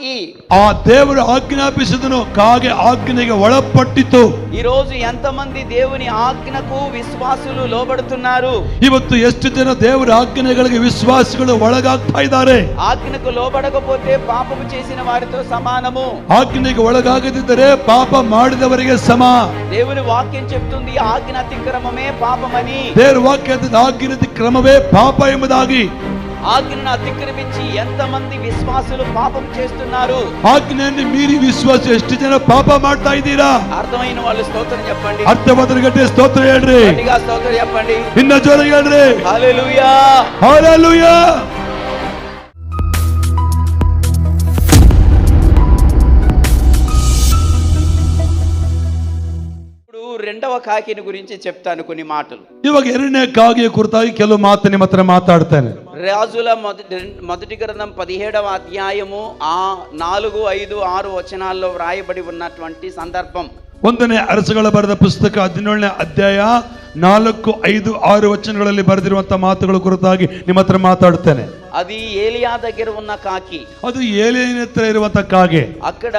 కాకి. ఆ దేవుడు ఆజ్ఞాపించదును కాగే ఆజ్ఞೆಗೆ ಒಳಪಟ್ಟಿತು. ఈ రోజు ఎంతమంది దేవుని ఆజ్ఞకు విశ్వాసులు లోబడుతున్నారు? ಇವತ್ತು ಎಷ್ಟು ಜನ ದೇವರ ಆಜ್ಞೆಗಳಿಗೆ ವಿಶ್ವಾಸಿಗಳು ಒಳಗಾಗ್ತಾ ಇದ್ದಾರೆ. ఆజ్ఞకు లోబడకపోతే పాపము చేసిన వారితో సమానము. ಆಜ್ಞೆಗೆ ಒಳಗಾಗದಿದ್ದರೆ ಪಾಪ ಮಾಡಿದವರಿಗೆ ಸಮ. దేవుని వాక్యం చెప్తుంది ఆజ్ఞ అతిక్రమమే పాపమని. ದೇವರ ವಾಕ್ಯದ ಆಜ್ಞೆ ಅತಿಕ್ರಮವೇ ಪಾಪ ಎಂಬುದಾಗಿ. ఆజ్ఞను అతిక్రమించి ఎంతమంది విశ్వాసులు పాపం చేస్తున్నారు? ಆಜ್ಞೆಯನ್ನು ಮೀರಿ ವಿಶ್ವಾಸ ಎಷ್ಟು ಜನ ಪಾಪ ಮಾಡ್ತಾ ಇದ್ದೀರಾ? అర్థమైన వాళ్ళు స్తోత్రం చెప్పండి. ಅರ್ಥವಾದ್ರೆ ಗಟ್ಟಿ ಸ್ತೋತ್ರ ಹೇಳ್ರಿ. గట్టిగా స్తోత్రం చెప్పండి. ಇನ್ನ ಜೋರಾಗಿ ಹೇಳ್ರಿ. హల్లెలూయా, హల్లెలూయా. రెండవ కాకిని గురించి చెప్తాను కొన్ని మాటలు. ಇವಾಗ ಎರಡನೇ ಕಾಗೆಯ ಕುರಿತಾಗಿ ಕೆಲವು ಮಾತು ನಿಮ್ಮ ಹತ್ರ ಮಾತಾಡ್ತೇನೆ. రాజుల మొదటి గ్రంథం 17వ అధ్యాయము 4, 5, 6 వచనాల్లో వ్రాయబడి ఉన్నటువంటి సందర్భం. ಒಂದನೇ ಅರಸುಗಳ ಬರೆದ ಪುಸ್ತಕ 17ನೇ ಅಧ್ಯಾಯ 4, 5, 6 ವಚನಗಳಲ್ಲಿ ಬರೆದಿರುವಂತಹ ಮಾತುಗಳ ಕುರಿತಾಗಿ ನಿಮ್ಮ ಹತ್ರ ಮಾತಾಡುತ್ತೇನೆ. అది ఏలియా దగ్గర ఉన్న కాకి. ಅದು ಏಲಿಯನ ಹತ್ರ ಇರುವಂತಹ ಕಾಗೆ. అక్కడ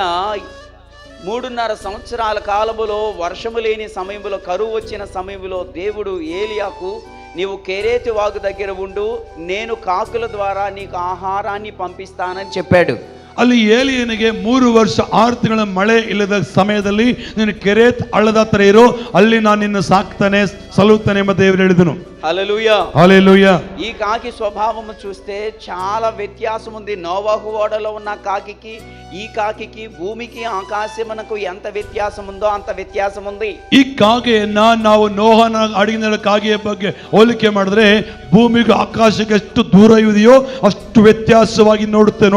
3.5 సంవత్సరాల కాలములో వర్షము లేని సమయంలో, కరువు వచ్చిన సమయంలో దేవుడు ఏలియాకు నీవు కెరేతు వాగు దగ్గర ఉండు, నేను కాకుల ద్వారా నీకు ఆహారాన్ని పంపిస్తానని చెప్పాడు. ಅಲ್ಲಿ ಏಲಿಯನಿಗೆ 3 ವರ್ಷ 6 ತಿಂಗಳ ಮಳೆ ಇಲ್ಲದ ಸಮಯದಲ್ಲಿ ನೀನು ಕೆರೇತ್ ಹಳ್ಳದ ಹತ್ರ ಇರೋ, ಅಲ್ಲಿ ನಾನು ನಿನ್ನ ಸಾಕ್ತಾನೆ ಸಲುತ್ತಾನೆ ಎಂಬ ದೇವರು ಹೇಳಿದನು. హల్లెలూయా, హల్లెలూయా. ఈ కాకి స్వభావము చూస్తే చాలా వ్యత్యాసం ఉంది. నోవహు ఓడలో ఉన్న కాకికి ఈ కాకికి, భూమికి ఆకాశమునకు ఎంత వ్యత్యాసం ఉందో అంత వ్యత్యాసం ఉంది. ಈ ಕಾಗೆಯನ್ನ ನಾವು ನೋಹನ ಹಡಗಿನ ಕಾಗೆಯ ಬಗ್ಗೆ ಹೋಲಿಕೆ ಮಾಡಿದ್ರೆ ಭೂಮಿಗೂ ಆಕಾಶಕ್ಕೆ ಎಷ್ಟು ದೂರ ಇದೆಯೋ ಅಷ್ಟು ವ್ಯತ್ಯಾಸವಾಗಿ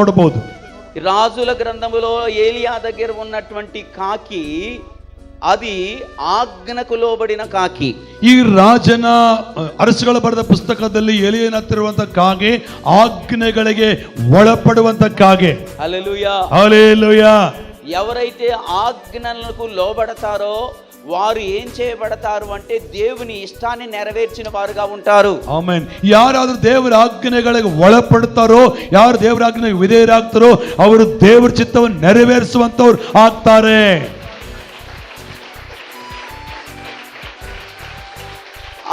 ನೋಡಬಹುದು. రాజుల గ్రంథములో ఏలియా దగ్గర ఉన్నటువంటి కాకి అది ಆಜ್ಞకు లోబడిన కాకి. ಈ ರಾಜನ ಅರಸುಗಳ ಬರೆದ ಪುಸ್ತಕದಲ್ಲಿ ಎಲಿಯನ ಹತ್ತಿರುವಂತ ಕಾಗೆ ಆಜ್ಞೆಗಳಿಗೆ ಒಳಪಡುವಂತ ಕಾಗೆ. హల్లెలూయా, హల్లెలూయా. ఎవరైతే ఆజ్ఞలకు లోబడతారో వారు ఏం చేయబడతారు అంటే దేవుని ఇష్టాన్ని నెరవేర్చిన వారుగా ఉంటారు. ಆಮೆನ್. ಯಾರಾದ್ರೂ ದೇವರ ಆಜ್ಞೆಗಳಿಗೆ ಒಳಪಡ್ತಾರೋ, ಯಾರು ದೇವರ ಆಜ್ಞೆಗೆ ವಿಧೇಯರಾಗ್ತಾರೋ ಅವರು ದೇವರ ಚಿತ್ತವನ್ನು ನೆರವೇರಿಸುವಂತವ್ರು ಆಗ್ತಾರೆ.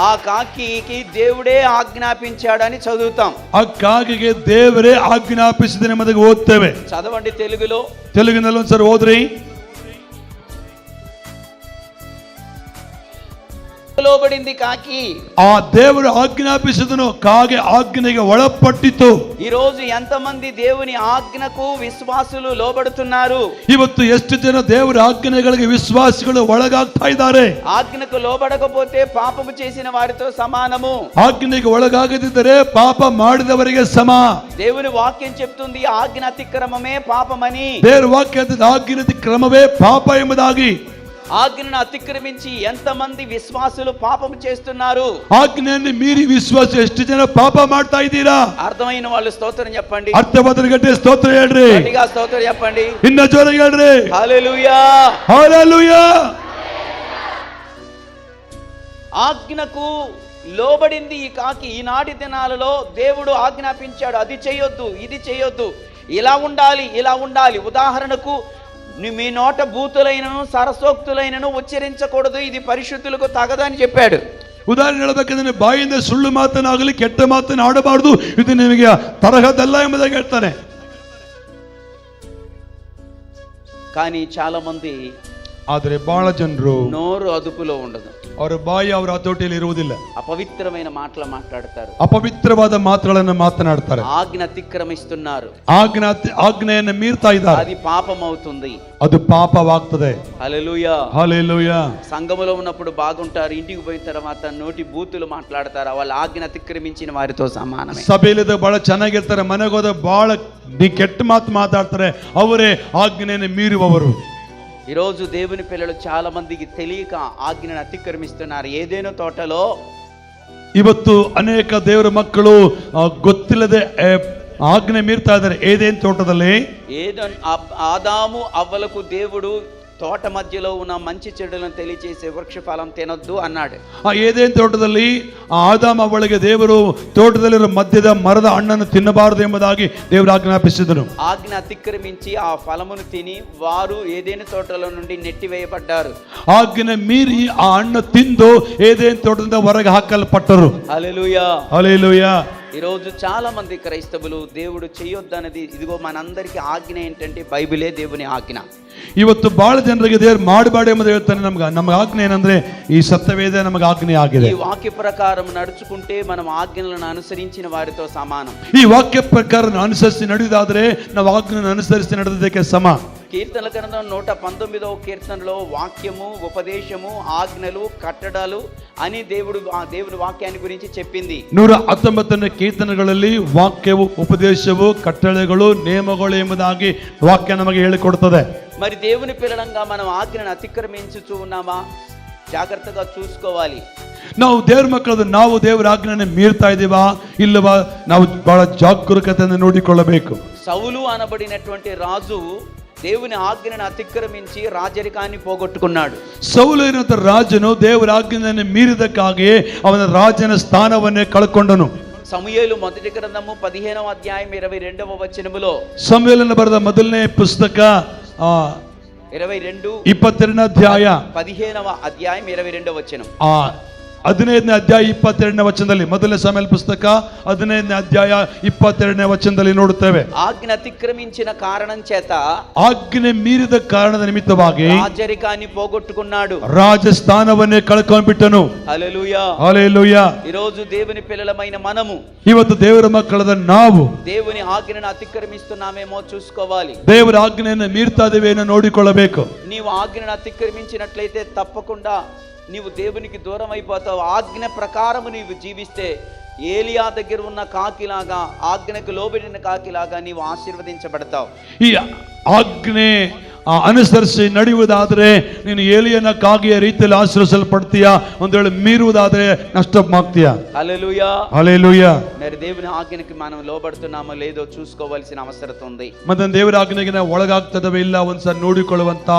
ఆ కాకికి దేవుడే ఆజ్ఞాపించాడని చదువుతాం. ಆ ಕಾಗೆಗೆ ದೇವರೇ ಆಜ್ಞಾಪಿಸಿದ ಎಂಬುದಾಗಿ ಓದ್ತೇವೆ. చదవండి తెలుగులో. ತೆಲುಗಿನಲ್ಲಿ ಒಂದ್ಸರಿ ಓದ್ರಿ. లోబడింది కాకి. ಆ ದೇವರು ಆಜ್ಞಾಪಿಸಿದನು ಕಾಗೆ ಆಜ್ಞೆಗೆ ಒಳಪಟ್ಟಿತು. ఈ రోజు ఎంతమంది దేవుని ఆజ్ఞకు విశ్వాసులు లోబడుతున్నారు? ಇವತ್ತು ಎಷ್ಟು ಜನ ದೇವರ ಆಜ್ಞೆಗಳಿಗೆ ವಿಶ್ವಾಸಿಗಳು ಒಳಗಾಗ್ತಾ ಇದ್ದಾರೆ. ఆజ్ఞకు లోబడకపోతే పాపము చేసిన వారితో సమానము. ಆಜ್ಞೆಗೆ ಒಳಗಾಗದಿದ್ದರೆ ಪಾಪ ಮಾಡಿದವರಿಗೆ ಸಮ. దేవుని వాక్యం చెప్తుంది ఆజ్ఞ అతిక్రమమే పాపమని. ದೇವರ ವಾಕ್ಯದ ಆಜ್ಞೆ ಅತಿಕ್ರಮವೇ ಪಾಪ ಎಂಬುದಾಗಿ. ఆజ్ఞను అతిక్రమించి ఎంతమంది విశ్వాసులు పాపం చేస్తున్నారు? ಆಜ್ಞೆಯನ್ನು ಮೀರಿ ವಿಶ್ವಾಸ ಎಷ್ಟು ಜನ ಪಾಪ ಮಾಡ್ತಾ ಇದ್ದೀರಾ? అర్థమైన వాళ్ళు స్తోత్రం చెప్పండి. ಅರ್ಥವಾದ್ರೆ ಗಟ್ಟಿ ಸ್ತೋತ್ರ ಹೇಳ್ರಿ. గట్టిగా స్తోత్రం చెప్పండి. ಇನ್ನ ಜೋರಾಗಿ ಹೇಳ್ರಿ. హల్లెలూయా, హల్లెలూయా. ఆజ్ఞకు లోబడింది ఈ కాకి. ఈనాటి దినాలలో దేవుడు ఆజ్ఞాపించాడు, అది చేయొద్దు, ఇది చేయొద్దు, ఇలా ఉండాలి, ఇలా ఉండాలి. ఉదాహరణకు మీ నోట బూతులైనను సరసోక్తులైనను ఉచ్చరించకూడదు, ఇది పరిశుద్ధులకు తగదని చెప్పాడు. ಉದಾಹರಣೆ ಹೇಳಬೇಕಂದ್ರೆ ಬಾಯಿಂದ ಸುಳ್ಳು ಮಾತನಾಗಲಿ ಕೆಟ್ಟ ಮಾತನ್ನು ಆಡಬಾರದು, ಇದು ನಿಮಗೆ ತರಹದಲ್ಲ ಎಂಬುದಾಗಿ ಹೇಳ್ತಾನೆ. కానీ చాలా మంది ಆದರೆ ಬಹಳ ಜನರು నోరు అదుపులో ఉండదు, ಅವರ ಬಾಯಿ ಅವರ ಹತೋಟಿಯಲ್ಲಿ ಇರುವುದಿಲ್ಲ, అపవిత్రమైన మాటలు మాట్లాడతారు, ಅಪವಿತ್ರವಾದ ಮಾತುಗಳನ್ನು ಮಾತನಾಡ್ತಾರೆ, ఆజ్ఞ అతిక్రమిస్తున్నారు, ಆಜ್ಞೆಯನ್ನು ಮೀರ್ತಾ ಇದ್ದಾರೆ. అది పాపం అవుతుంది, ಅದು ಪಾಪವಾಗ್ತದೆ. హల్లెలూయా, హల్లెలూయా. సంఘములో ఉన్నప్పుడు బాగుంటారు, ఇంటికి పోయిన తర్వాత నోటి బూతులు మాట్లాడతారు, వాళ్ళ ఆజ్ఞ అతిక్రమించిన వారితో సమానమే. ಸಭೆಯಲ್ಲಿದ್ದ ಬಹಳ ಚೆನ್ನಾಗಿರ್ತಾರೆ, ಮನೆಗೆ ಹೋದ ಬಹಳ ಕೆಟ್ಟ ಮಾತು ಮಾತಾಡ್ತಾರೆ, ಅವರೇ ಆಜ್ಞೆಯನ್ನು ಮೀರುವವರು. ఈరోజు దేవుని పిల్లలు చాలా మందికి తెలియక ఆజ్ఞను అతిక్రమిస్తున్నారు. ఏదేనో తోటలో ಇವತ್ತು ಅನೇಕ ದೇವರ ಮಕ್ಕಳು ಗೊತ್ತಿಲ್ಲದೆ ಆಜ್ಞೆ ಮೀರ್ತಾ ಇದ್ದಾರೆ. ಏದೇನ್ ತೋಟದಲ್ಲಿ ఆదాము అవ్వలకు దేవుడు తోట మధ్యలో ఉన్న మంచి చెడులను తెలియచేసే వృక్ష ఫలం తినొద్దు అన్నాడు. ಆ ಏದೇನ್ ತೋಟದಲ್ಲಿ ಆ ಆದಾಮ ಅವಳಿಗೆ ದೇವರು ತೋಟದಲ್ಲಿರೋ ಮಧ್ಯದ ಮರದ ಹಣ್ಣನ್ನು ತಿನ್ನಬಾರದು ಎಂಬುದಾಗಿ ದೇವರು ಆಜ್ಞಾಪಿಸಿದನು. ఆజ్ఞ అతిక్రమించి ఆ ఫలమును తిని వారు ఏదేని తోటలో నుండి నెట్టివేయబడ్డారు. ಆಜ್ಞೆ ಮೀರಿ ಆ ಹಣ್ಣು ತಿಂದು ಏದೇನ್ ತೋಟದಿಂದ ಹೊರಗೆ ಹಾಕಲ್ಪಟ್ಟರು. హల్లెలూయా. హల్లెలూయా. ఈరోజు చాలా మంది క్రైస్తవులు దేవుడు చేయొద్దన్నది ఇదిగో మనందరికీ ఆజ్ఞ ఏంటంటే బైబిలే దేవుని ఆజ్ఞ. ಇವತ್ತು ಬಹಳ ಜನರಿಗೆ ದೇವರು ಮಾಡಬೇಡ ಎಂಬುದು ಹೇಳ್ತಾನೆ. ನಮಗೆ ಆಜ್ಞೆ ಏನಂದ್ರೆ ಈ ಸತ್ಯವೇದ ನಮಗೆ ಆಜ್ಞೆ ಆಗಿದೆ. ఈ వాక్య ప్రకారం నడుచుకుంటే మనం ఆజ్ఞలను అనుసరించిన వారితో సమానం. ಈ ವಾಕ್ಯ ಪ್ರಕಾರ ಅನುಸರಿಸಿ ನಡೆಯುವುದಾದ್ರೆ ನಾವು ಆಜ್ಞೆಯನ್ನು ಅನುಸರಿಸಿ ನಡೆದಕ್ಕೆ ಸಮ. కీర్తనల గ్రంథం 119వ కీర్తనలో వాక్యము, ఉపదేశము, ఆజ్ఞలు, కట్టడాలు అని దేవుని వాక్యాన్ని గురించి చెప్పింది. 119ನೇ ಕೀರ್ತನೆಗಳಲ್ಲಿ ವಾಕ್ಯವು, ಉಪದೇಶವು, ಕಟ್ಟಳೆಗಳು, ನೇಮಗಳು ಎಂಬುದಾಗಿ ವಾಕ್ಯ ನಮಗೆ ಹೇಳಿಕೊಡುತ್ತದೆ. మరి దేవుని పిల్లలంగా మనం ఆజ్ఞను అతిక్రమించుచూ ఉన్నామా? జాగ్రత్తగా చూసుకోవాలి. ನಾವು ದೇವ್ರ ಮಕ್ಕಳದು ನಾವು ದೇವರ ಆಜ್ಞೆಯನ್ನು ಮೀರ್ತಾ ಇದ್ದೀವಾ ಇಲ್ಲವಾ ನಾವು ಬಹಳ ಜಾಗರೂಕತೆಯಿಂದ ನೋಡಿಕೊಳ್ಳಬೇಕು. సౌలు అనబడినటువంటి రాజు దేవుని ఆజ్ఞను అతిక్రమించి రాజరికాన్ని పోగొట్టుకున్నాడు. ಸೌಲು ಎನ್ನುವಂತ ರಾಜನು ದೇವರ ಆಜ್ಞೆಯನ್ನು ಮೀರಿದಕ್ಕಾಗಿಯೇ ಅವನ ರಾಜನ ಸ್ಥಾನವನ್ನೇ ಕಳ್ಕೊಂಡನು. సమూయేలు మొదటి గ్రంథము 15వ అధ్యాయం 22వ వచనములో, ಸಮುವೇಲನ ಬರೆದ ಮೊದಲನೇ ಪುಸ್ತಕ 22ನೇ ಅಧ್ಯಾಯ 15వ అధ్యాయం 22వ వచనం, 15ನೇ ಅಧ್ಯಾಯ 22ನೇ ವಚನದಲ್ಲಿ, ಮೊದಲನೇ ಸಮುವೇಲ ಪುಸ್ತಕ 15ನೇ ಅಧ್ಯಾಯ 22ನೇ ವಚನದಲ್ಲಿ ನೋಡುತ್ತೇವೆ. ఆజ్ఞ అతిక్రమించిన కారణం చేత, ಆಜ್ಞೆ ಮೀರಿದ ಕಾರಣದ ನಿಮಿತ್ತವಾಗಿ రాజరికాన్ని పోగొట్టుకున్నాడు, ರಾಜಸ್ಥಾನವನ್ನೇ ಕಳ್ಕೊಂಡ್ಬಿಟ್ಟನು. హల్లెలూయా. హల్లెలూయా. ఈ రోజు దేవుని పిల్లలమైన మనము ಇವತ್ತು ದೇವರ ಮಕ್ಕಳಾದ ನಾವು దేవుని ఆజ్ఞను అతిక్రమిస్తున్నామేమో చూసుకోవాలి. ದೇವರ ಆಜ್ಞೆಯನ್ನು ಮೀರ್ತಾ ಇದ್ದೇವೇನೋ ನೋಡಿಕೊಳ್ಳಬೇಕು. నీవు ఆజ్ఞను అతిక్రమించినట్లయితే తప్పకుండా నీవు దేవునికి దూరం అయిపోతావు. ఆజ్ఞ ప్రకారము నీవు జీవిస్తే ఏలియా దగ్గర ఉన్న కాకిలాగా, ఆజ్ఞకు లోబడిన కాకిలాగా నీవు ఆశీర్వదించబడతావు. ಈ ಆಜ್ಞೆ ಅನುಸರಿಸಿ ನಡೆಯುವುದಾದರೆ ನೀನು ಏಲಿಯನ ಕಾಗೆಯ ರೀತಿಯಲ್ಲಿ ಆಶೀರ್ವದಿಸಲ್ಪಡ್ತೀಯಾ, ಒಂದು ವೇಳೆ ಮೀರುವುದಾದರೆ ನಷ್ಟವಾಗ್ತೀಯಾ. హల్లెలూయా. హల్లెలూయా. మరి దేవుని ఆజ్ఞకి మనం లోబడుతున్నామో లేదో చూసుకోవాల్సిన అవసరం ఉంది. ಮತ್ತೆ ದೇವರ ಆಜ್ಞೆಗೆ ನಾವು ಒಳಗಾಗ್ತದವೇ ಇಲ್ಲ ಒಂದ್ಸಲ ನೋಡಿಕೊಳ್ಳುವಂತ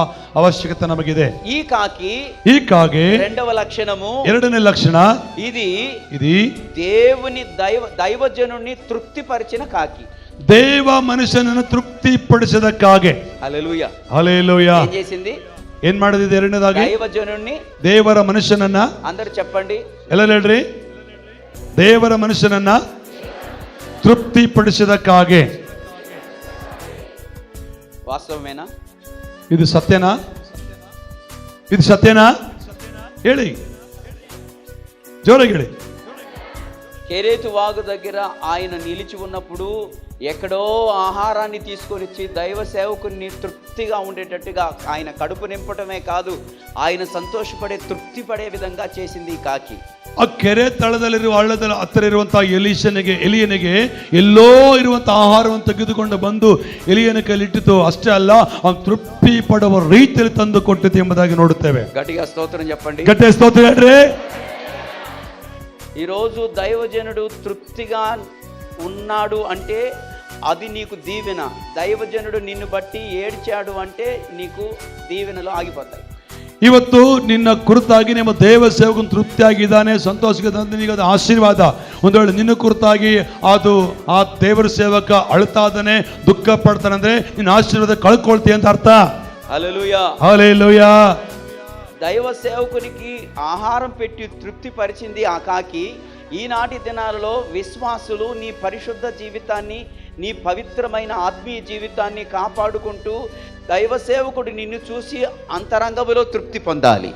ಅವಶ್ಯಕತೆ ನಮಗಿದೆ. ఈ కాకి రెండవ లక్షణము, ಎರಡನೇ ಲಕ್ಷಣ, ఇది ఇది దేవుని దైవజనుని తృప్తిపరిచిన కాకి. ದೇವ ಮನುಷ್ಯನನ್ನು ತೃಪ್ತಿಪಡಿಸದಕ್ಕಾಗಿ. హల్లెలూయా. హల్లెలూయా. ఏం చేసింది? ಏನ್ ಮಾಡಿದೆ? ಎರಡನೇದಾಗಿ దైవజనుని, ದೇವರ ಮನುಷ್ಯನನ್ನ, అందరు చెప్పండి, ಎಲ್ಲ ಹೇಳ್ರಿ, ದೇವರ ಮನುಷ್ಯನನ್ನ ತೃಪ್ತಿಪಡಿಸದಕ್ಕಾಗಿ. వాస్తవమేనా? ಇದು ಸತ್ಯನಾ? ಇದು ಸತ್ಯನಾ? ಹೇಳಿ, ಜೋರಾಗಿ ಹೇಳಿ. కెరేతు వాగు దగ్గర ఆయన నిలిచి ఉన్నప్పుడు ఎక్కడో ఆహారాన్ని తీసుకొని వచ్చి దైవ సేవకుని తృప్తిగా ఉండేటట్టుగా ఆయన కడుపు నింపటమే కాదు, ఆయన సంతోషపడే, తృప్తి పడే విధంగా చేసింది ఈ కాకి. ಆ ಕೆರೆ ತಳದಲ್ಲಿರುವ ಹಳ್ಳದ ಹತ್ತಿರ ಇರುವಂತಹ ಎಲಿಯನಿಗೆ ಎಲ್ಲೋ ಇರುವಂತಹ ಆಹಾರವನ್ನು ತೆಗೆದುಕೊಂಡು ಬಂದು ಎಲಿಯನ ಕೈಲಿಟ್ಟಿತು. ಅಷ್ಟೇ ಅಲ್ಲ, ಅವನು ತೃಪ್ತಿ ಪಡುವ ರೀತಿಯಲ್ಲಿ ತಂದು ಕೊಟ್ಟಿತು ಎಂಬುದಾಗಿ ನೋಡುತ್ತೇವೆ. గట్టిగా స్తోత్రం చెప్పండి. ಗಟ್ಟಿ ಸ್ತೋತ್ರ ಹೇಳ್ರಿ. ఈరోజు దైవజనుడు తృప్తిగా ఉన్నాడు అంటే అది నీకు దీవెన. దైవజనుడు నిన్ను బట్టి ఏడ్చాడు అంటే నీకు దీవెనలు ఆగిపోతాయి. ಇವತ್ತು ನಿನ್ನ ಕುರಿತಾಗಿ ನಿಮ್ಮ ದೇವ ಸೇವಕನು ತೃಪ್ತಿಯಾಗಿದ್ದಾನೆ, ಸಂತೋಷವಾಗಿದ್ದಾನೆ, ನಿನಗೆ ಅದು ಆಶೀರ್ವಾದ. ಒಂದು ವೇಳೆ ನಿನ್ನ ಕುರಿತಾಗಿ ಅದು ಆ ದೇವರ ಸೇವಕ ಅಳ್ತಾ ಇದ್ದಾನೆ, ದುಃಖ ಪಡ್ತಾನೆ ಅಂದ್ರೆ ನಿನ್ನ ಆಶೀರ್ವಾದ ಕಳ್ಕೊಳ್ತೀಯ ಅಂತ ಅರ್ಥ. హల్లెలూయా. హల్లెలూయా. దైవ సేవకునికి ఆహారం పెట్టి తృప్తి పరిచింది ఆ కాకి. ఈనాటి దినాలలో విశ్వాసులు నీ పరిశుద్ధ జీవితాన్ని, నీ పవిత్రమైన ఆత్మీయ జీవితాన్ని కాపాడుకుంటూ దైవ సేవకుడు నిన్ను చూసి అంతరంగంలో తృప్తి పొందాలి.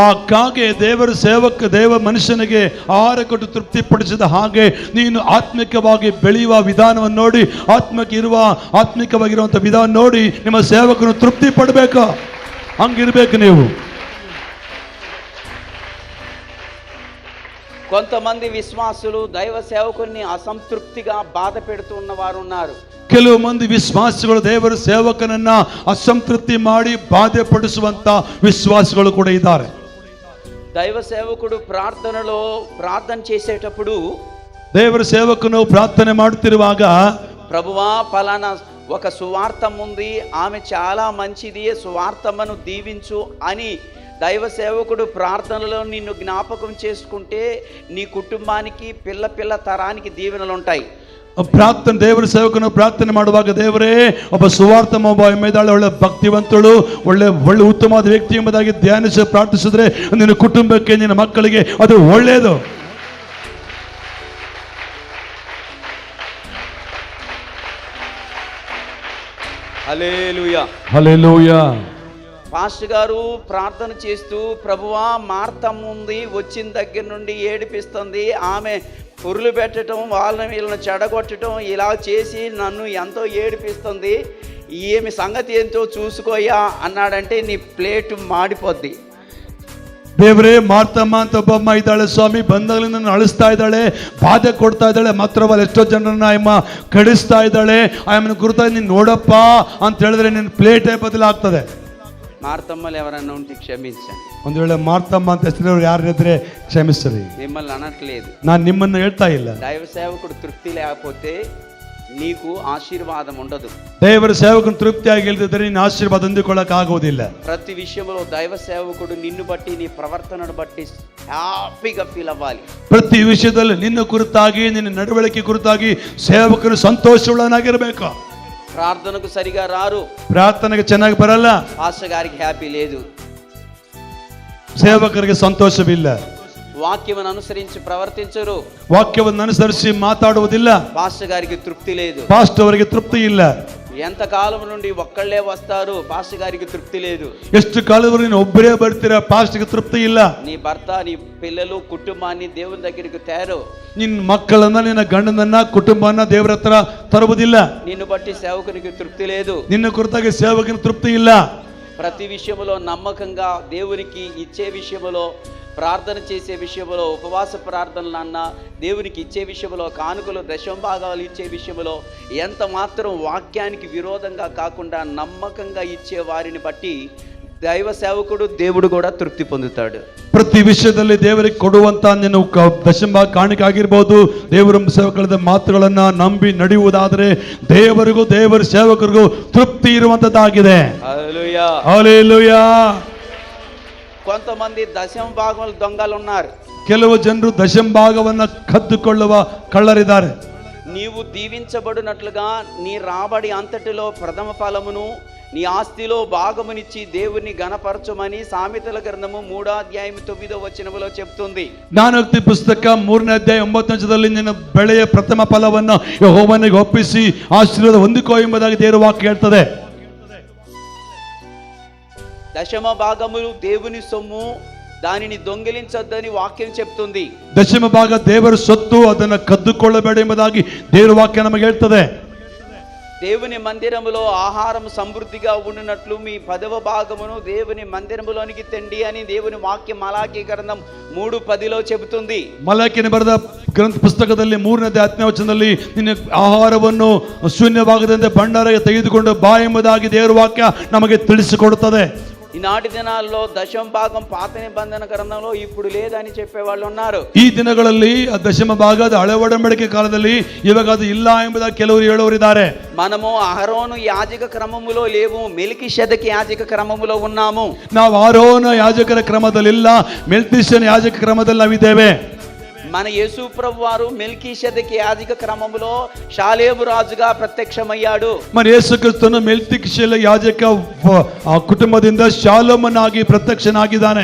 ಆ ಕಾಗೆ ದೇವರ ಸೇವಕ, ದೇವ ಮನುಷ್ಯನಿಗೆ ಆಹಾರ ಕೊಟ್ಟು ತೃಪ್ತಿಪಡಿಸಿದ ಹಾಗೆ ನೀನು ಆತ್ಮಿಕವಾಗಿ ಬೆಳೆಯುವ ವಿಧಾನವನ್ನು ನೋಡಿ, ಆತ್ಮಿಕವಾಗಿರುವಂಥ ವಿಧಾನ ನೋಡಿ ನಿಮ್ಮ ಸೇವಕನು ತೃಪ್ತಿ ಪಡಬೇಕು. ಹಂಗಿರ್ಬೇಕು ನೀವು. కొంతమంది విశ్వాసులు దైవ సేవకుని అసంతృప్తిగా బాధ పెడుతున్న వారు ఉన్నారు. ಕೆಲವು ಮಂದಿ ವಿಶ್ವಾಸಿಗಳು ದೇವರ ಸೇವಕನನ್ನ ಅಸಂತೃಪ್ತಿ ಮಾಡಿ ಬಾಧೆ ಪಡಿಸುವಂತ ವಿಶ್ವಾಸಿಗಳು ಕೂಡ ಇದ್ದಾರೆ. దైవ సేవకుడు ప్రార్థన చేసేటప్పుడు, ದೇವರ ಸೇವಕನು ಪ್ರಾರ್ಥನೆ ಮಾಡುತ್ತಿರುವಾಗ, ప్రభువా ఫలానా ఒక సువార్తం ఉంది, ఆమె చాలా మంచిది, సువార్తమ్మను దీవించు అని దైవ సేవకుడు ప్రార్థనలో నిన్ను జ్ఞాపకం చేసుకుంటే నీ కుటుంబానికి పిల్ల తరానికి దీవెనలు ఉంటాయి. ಪ್ರಾರ್ಥನೆ ದೇವರ ಸೇವಕನು ಪ್ರಾರ್ಥನೆ ಮಾಡುವಾಗ ದೇವರೇ ಒಬ್ಬ ಸುವಾರ್ಥ ಮೇಲೆ ಒಳ್ಳೆ ಭಕ್ತಿವಂತಳು ಒಳ್ಳೆ ಉತ್ತಮವಾದ ವ್ಯಕ್ತಿ ಎಂಬುದಾಗಿ ಧ್ಯಾನಿಸಿ ಪ್ರಾರ್ಥಿಸಿದ್ರೆ ನಿನ್ನ ಕುಟುಂಬಕ್ಕೆ ನಿನ್ನ ಮಕ್ಕಳಿಗೆ ಅದು ಒಳ್ಳೆಯದು. హల్లెలూయా హల్లెలూయా. పాస్టర్ గారు ప్రార్థన చేస్తూ, ప్రభువా మార్తమ్మ ఉంది, వచ్చిన దగ్గర నుండి ఏడిపిస్తుంది, ఆమె పురులు పెట్టడం, వాళ్ళని వీళ్ళని చెడగొట్టడం ఇలా చేసి నన్ను ఎంతో ఏడిపిస్తుంది, ఏమి సంగతి ఏంటో చూసుకోయా అన్నాడంటే నీ ప్లేట్ మాడిపోద్ది. ದೇವರೇ ಮಾರ್ತಮ್ಮ ಅಂತ ಒಬ್ಬಮ್ಮ ಇದ್ದಾಳೆ ಸ್ವಾಮಿ, ಬಂದಾಗಲಿಂದ ನನ್ನ ಅಳಿಸ್ತಾ ಇದ್ದಾಳೆ, ಬಾಧೆ ಕೊಡ್ತಾ ಇದ್ದಾಳೆ, ಮಾತ್ರವಲ್ಲ ಎಷ್ಟೋ ಜನರನ್ನ ಆಯಮ್ಮ ಕಡಿಸ್ತಾ ಇದ್ದಾಳೆ, ಆಯಮ್ಮನ ಗುರುತಾಗಿ ನೀನು ನೋಡಪ್ಪ ಅಂತ ಹೇಳಿದ್ರೆ ನಿನ್ನ ಪ್ಲೇಟೇ ಬದಲಾಗ್ತದೆ. మార్తమ్మలు ఎవరన్నా ఉంటే క్షమించండి. ಒಂದು ವೇಳೆ ಮಾರ್ತಮ್ಮ ಅಂತ ಹೆಸರು ಯಾರಿದ್ರೆ ಕ್ಷಮಿಸ್ರಿ. మిమ్మల్ని అనట్లేదు, ನಾನು ನಿಮ್ಮನ್ನು ಹೇಳ್ತಾ ಇಲ್ಲ. దైవ సేవకుడు తృప్తి లేకపోతే నీకు ఆశీర్వాదం ఉండదు. ದೇವರ ಸೇವಕನು ತೃಪ್ತಿಯಾಗಿ ಇಲ್ಲದಿದ್ದರೆ ನೀನು ಆಶೀರ್ವಾದ ಹೊಂದಿಕೊಳ್ಳಕ್ಕೆ ಆಗುವುದಿಲ್ಲ. ప్రతి విషయంలో దైవ సేవకుడు నిన్ను బట్టి నీ ప్రవర్తనను బట్టి హ్యాపీగా ఫీల్ అవ్వాలి. ಪ್ರತಿ ವಿಷಯದಲ್ಲಿ ನಿನ್ನ ಕುರಿತಾಗಿ ನಿನ್ನ ನಡವಳಿಕೆ ಕುರಿತಾಗಿ ಸೇವಕರು ಸಂತೋಷವುಳ್ಳವನಾಗಿರಬೇಕು. ప్రార్థనకు సరిగా రారు, ಪ್ರಾರ್ಥನೆಗೆ ಚೆನ್ನಾಗಿ ಬರಲ್ಲ, పాస్టర్ గారికి హ్యాపీ లేదు, ಸೇವಕರಿಗೆ ಸಂತೋಷವಿಲ್ಲ, వాక్యమును అనుసరించి ప్రవర్తించరు, ವಾಕ್ಯವನ್ನು ಅನುಸರಿಸಿ ಮಾತಾಡುವುದಿಲ್ಲ, పాస్టర్ గారికి తృప్తి లేదు, ಪಾಸ್ಟರ್ ಅವರಿಗೆ ತೃಪ್ತಿ ಇಲ್ಲ. ఎంత కాలం నుండి ఒక్కళ్ళే వస్తారు, పాస్టర్ గారికి తృప్తి లేదు. ಎಷ್ಟು ಕಾಲದವರೆಗೂ ನೀನು ಒಬ್ಬರೇ ಬರ್ತೀರಾ, ಪಾಸ್ಟರ್ಗೆ ತೃಪ್ತಿ ಇಲ್ಲ. నీ భర్త, నీ పిల్లలు, కుటుంబాన్ని దేవుని దగ్గరికి తేరు. ನಿನ್ನ ಮಕ್ಕಳನ್ನ, ನಿನ್ನ ಗಂಡನನ್ನ, ಕುಟುಂಬನ ದೇವರ ಹತ್ರ ತರುವುದಿಲ್ಲ. నిన్ను బట్టి సేవకునికి తృప్తి లేదు, ನಿನ್ನ ಕುರಿತಾಗಿ ಸೇವಕನ ತೃಪ್ತಿ ಇಲ್ಲ. ప్రతి విషయంలో నమ్మకంగా దేవునికి ఇచ్చే విషయంలో, ప్రార్థన చేసే విషయంలో, ఉపవాస ప్రార్థనలు అన్న దేవునికి ఇచ్చే విషయంలో, కానుకలు దశంభాగాలు ఇచ్చే విషయంలో ఎంత మాత్రం వాక్యానికి విరోధంగా కాకుండా నమ్మకంగా ఇచ్చే వారిని బట్టి దైవ సేవకుడు దేవుడు కూడా తృప్తి పొందుతాడు. ಪ್ರತಿ ವಿಷಯದಲ್ಲಿ ದೇವರಿಗೆ ಕೊಡುವಂತ ನೀನು ದಶಂಭಾಗ ಕಾಣಿಕೆ ಆಗಿರ್ಬೋದು, ದೇವರ ಸೇವಕರ ಮಾತುಗಳನ್ನ ನಂಬಿ ನಡೆಯುವುದಾದರೆ ದೇವರಿಗೂ ದೇವರ ಸೇವಕರಿಗೂ ತೃಪ್ತಿ ಇರುವಂತದ್ದಾಗಿದೆ. హల్లెలూయా ಹಲ್ಲೆಲೂಯಾ. కొంతమంది దశమ భాగములు దొంగలు ఉన్నారు. ಕೆಲವು ಜನರು ದಶಂಭಾಗವನ್ನ ಕದ್ದುಕೊಳ್ಳುವ ಕಳ್ಳರಿದ್ದಾರೆ. నీవు దీవించబడినట్లుగా నీ రాబడి అంతటిలో ప్రథమ ఫలమును, నీ ఆస్తిలో భాగమునిచ్చి దేవుని గణపరచమని సామెతల గ్రంథము 3:9 చెప్తుంది. ಜ್ಞಾನೋಕ್ತಿ ಪುಸ್ತಕ 3:9 ನಿನ್ನ ಬೆಳೆಯ ಪ್ರಥಮ ಫಲವನ್ನು ಯೆಹೋವನಿಗೆ ಒಪ್ಪಿಸಿ ಆಶೀರ್ವಾದ ಹೊಂದಿಕೋ ಎಂಬುದಾಗಿ ದೇವರ ವಾಕ್ಯ ಹೇಳ್ತದೆ. దశమ భాగములు దేవుని సొమ్ము, దానిని దొంగిలించొద్దని వాక్యం చెప్తుంది. ದಶಮ ಭಾಗ ದೇವರ ಸೊತ್ತು, ಅದನ್ನು ಕದ್ದುಕೊಳ್ಳಬೇಡ ಎಂಬುದಾಗಿ ದೇವರ ವಾಕ್ಯ ನಮಗೆ ಹೇಳ್ತದೆ. దేవుని మందిరములో ఆహారం సమృద్ధిగా ఉండినట్లు మీ 10వ భాగమును దేవుని మందిరములోనికి తెండి అని దేవుని వాక్యం మలాకీ గ్రంథం 3:10 చెబుతుంది. ಮಲಾಕಿನ ಬರೆದ ಗ್ರಂಥ ಪುಸ್ತಕದಲ್ಲಿ 3:10 ನಿನ್ನ ಆಹಾರವನ್ನು ಶೂನ್ಯವಾಗದಂತೆ ಭಂಡಾರಕ್ಕೆ ತೆಗೆದುಕೊಂಡು ಬಾ ಎಂಬುದಾಗಿ ದೇವರ ವಾಕ್ಯ ನಮಗೆ ತಿಳಿಸಿಕೊಡುತ್ತದೆ. ఈనాటి దినాల్లో దశమ భాగం పాత నిబంధన గ్రంథంలో ఇప్పుడు లేదని చెప్పేవాళ్ళు ఉన్నారు. ಈ ದಿನಗಳಲ್ಲಿ ದಶಮ ಭಾಗದ ಹಳೆ ಒಡಂಬಡಿಕೆ ಕಾಲದಲ್ಲಿ ಇವಾಗ ಅದು ಇಲ್ಲ ಎಂಬುದಾಗಿ ಕೆಲವರು ಹೇಳೋರಿದ್ದಾರೆ. మనము అహరోను యాజక క్రమములో లేవు, మెల్కీషెదెకు యాజక క్రమములో ఉన్నాము. ನಾವು ಆರೋನ ಯಾಜಕರ ಕ್ರಮದಲ್ಲಿಲ್ಲ, ಮೆಲ್ಕಿಷನ ಯಾಜಕ ಕ್ರಮದಲ್ಲಿ ನಾವಿದ್ದೇವೆ. మన యేసు ప్రభు వారు మెల్కీషెదెకు యాజక క్రమములో షాలేము రాజుగా ప్రత్యక్షమయ్యాడు. మన యేసు ಕ್ರಿಸ್ತನು ಮೆಲ್ಕಿಷೆಲ ಯಾಜಕ ಕುಟುಂಬದಿಂದ ಶಾಲೋಮನಾಗಿ ಪ್ರತ್ಯಕ್ಷನಾಗಿದ್ದಾನೆ.